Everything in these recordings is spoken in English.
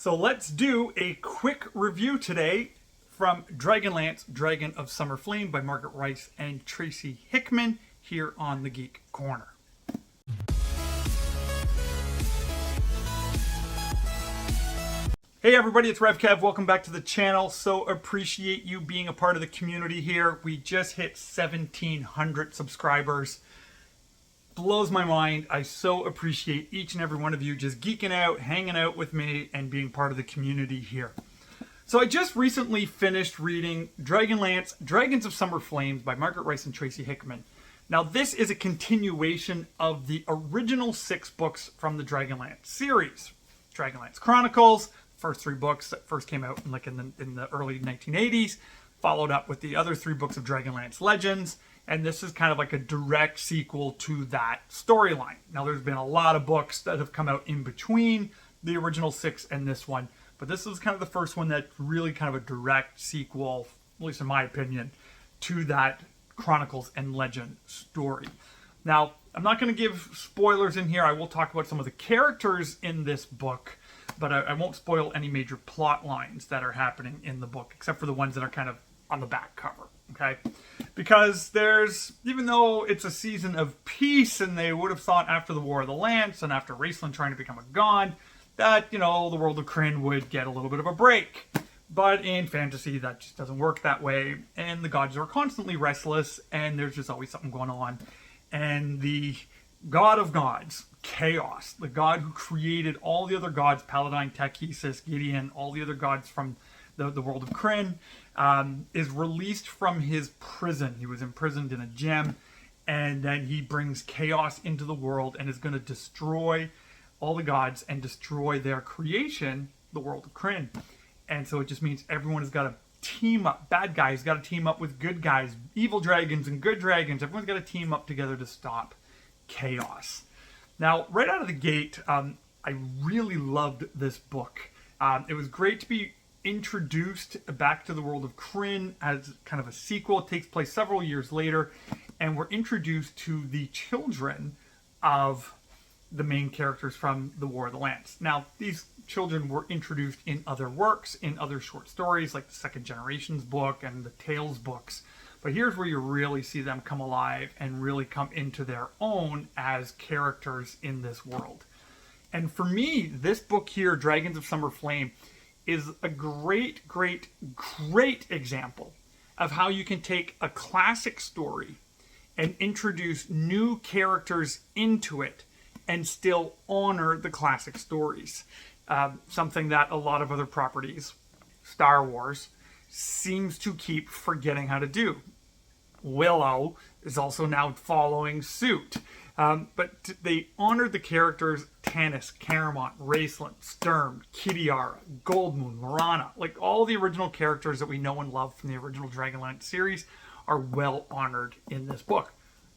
So let's do a quick review today from Dragonlance, Dragon of Summer Flame by Margaret Rice and Tracy Hickman here on the Geek Corner. Hey everybody, it's RevKev. Welcome back to the channel. So appreciate you being a part of the community here. We just hit 1,700 subscribers. Blows my mind. I so appreciate each and every one of you just geeking out, hanging out with me, and being part of the community here. So I just recently finished reading Dragonlance, Dragons of Summer Flames by Margaret Rice and Tracy Hickman. Now this is a continuation of the original 6 books from the Dragonlance series. Dragonlance Chronicles, first 3 books that first came out in the early 1980s, followed up with the other 3 books of Dragonlance Legends, and this is kind of like a direct sequel to that storyline. Now there's been a lot of books that have come out in between the original 6 and this one, but this is kind of the first one that's really kind of a direct sequel, at least in my opinion, to that Chronicles and Legend story. Now, I'm not going to give spoilers in here. I will talk about some of the characters in this book, but I won't spoil any major plot lines that are happening in the book, except for the ones that are kind of on the back cover, okay? Because even though it's a season of peace, and they would have thought after the War of the Lance and after Raceland trying to become a god, that, the world of Krynn would get a little bit of a break. But in fantasy, that just doesn't work that way, and the gods are constantly restless, and there's just always something going on. And the god of gods, Chaos, the god who created all the other gods, Paladine, Takhisis, Gideon, all the other gods from the world of Krynn, is released from his prison. He was imprisoned in a gem, and then he brings chaos into the world and is going to destroy all the gods and destroy their creation, the world of Krynn. And so it just means everyone has got to team up. Bad guys got to team up with good guys, evil dragons and good dragons. Everyone's got to team up together to stop chaos. Now, right out of the gate, I really loved this book. It was great to be introduced back to the world of Krynn as kind of a sequel. It takes place several years later, and we're introduced to the children of the main characters from the War of the Lance. Now, these children were introduced in other works, in other short stories, like the Second Generations book and the Tales books. But here's where you really see them come alive and really come into their own as characters in this world. And for me, this book here, Dragons of Summer Flame, is a great example of how you can take a classic story and introduce new characters into it and still honor the classic stories. Something that a lot of other properties, Star Wars, seems to keep forgetting how to do. Willow is also now following suit. But they honored the characters Tanis, Caramont, Raceland, Sturm, Kitiara, Goldmoon, Morana. Like all the original characters that we know and love from the original Dragonlance series are well honored in this book.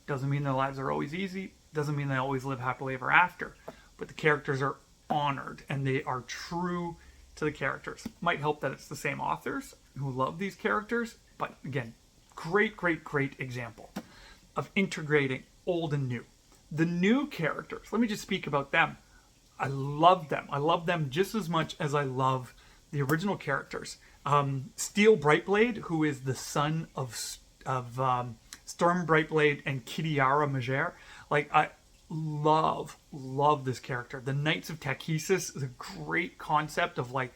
Doesn't mean their lives are always easy. Doesn't mean they always live happily ever after. But the characters are honored and they are true to the characters. Might help that it's the same authors who love these characters. But again, great example of integrating old and new. The new characters, let me just speak about them. I love them. I love them just as much as I love the original characters. Steel Brightblade, who is the son of Storm Brightblade and Kitiara Majere. Like, I love this character. The Knights of Takhisis is a great concept of like,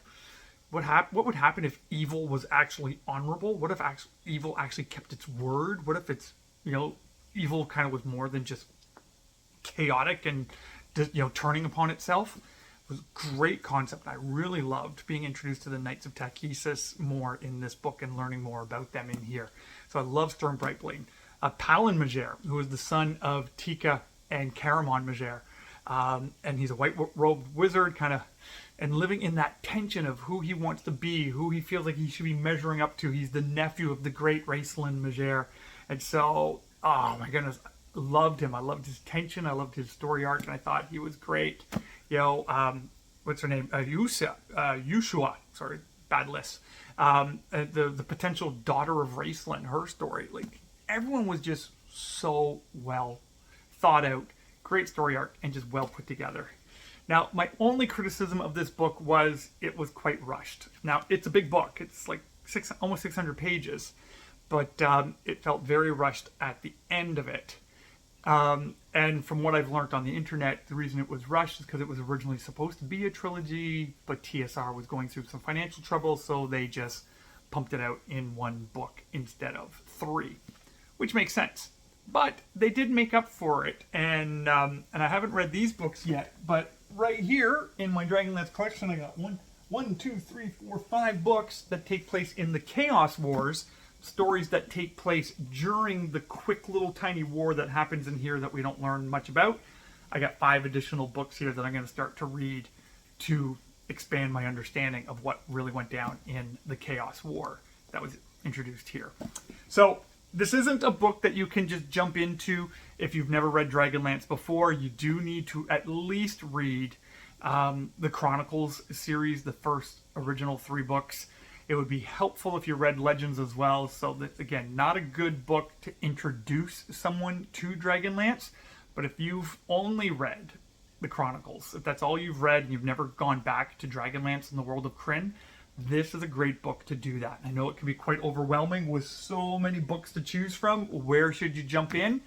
what would happen if evil was actually honorable? What if evil actually kept its word? What if it's, evil kind of was more than just chaotic and turning upon itself? It was a great concept. I really loved being introduced to the Knights of Takhisis more in this book and learning more about them in here. So I love Storm Brightblade. Palin Majere, who is the son of Tika and Caramon Majere. And he's a white-robed wizard, and living in that tension of who he wants to be, who he feels like he should be measuring up to. He's the nephew of the great Raceland Majere. And so, oh my goodness, loved him. I loved his tension. I loved his story arc, and I thought he was great. What's her name? Yushua. Sorry, bad list. The potential daughter of Raceland, her story. Like, everyone was just so well thought out. Great story arc and just well put together. Now, my only criticism of this book was it was quite rushed. Now, it's a big book. It's like almost 600 pages, but it felt very rushed at the end of it. And from what I've learned on the internet, the reason it was rushed is because it was originally supposed to be a trilogy, but TSR was going through some financial trouble, so they just pumped it out in one book instead of 3, which makes sense. But they did make up for it, and I haven't read these books yet, but right here in my Dragonlance collection, I got 5 books that take place in the Chaos Wars, stories that take place during the quick little tiny war that happens in here that we don't learn much about. I got 5 additional books here that I'm going to start to read to expand my understanding of what really went down in the Chaos War that was introduced here. So this isn't a book that you can just jump into if you've never read Dragonlance before. You do need to at least read the Chronicles series, the first original 3 books. It would be helpful if you read Legends as well. So that, again, not a good book to introduce someone to Dragonlance. But if you've only read the Chronicles, if that's all you've read and you've never gone back to Dragonlance in the world of Krynn, this is a great book to do that. I know it can be quite overwhelming with so many books to choose from. Where should you jump in?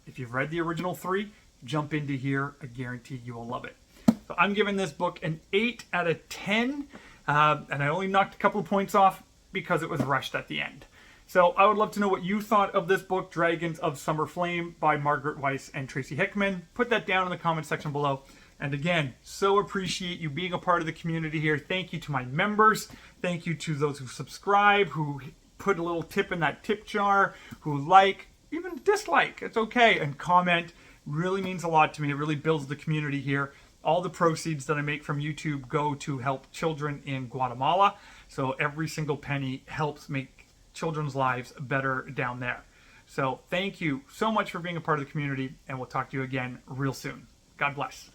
If you've read the original 3, jump into here. I guarantee you will love it. So I'm giving this book an 8 out of 10. And I only knocked a couple of points off because it was rushed at the end. So I would love to know what you thought of this book, Dragons of Summer Flame by Margaret Weiss and Tracy Hickman. Put that down in the comment section below. And again, so appreciate you being a part of the community here. Thank you to my members. Thank you to those who subscribe, who put a little tip in that tip jar, who like, even dislike. It's okay. And comment really means a lot to me. It really builds the community here. All the proceeds that I make from YouTube go to help children in Guatemala. So every single penny helps make children's lives better down there. So thank you so much for being a part of the community, and we'll talk to you again real soon. God bless.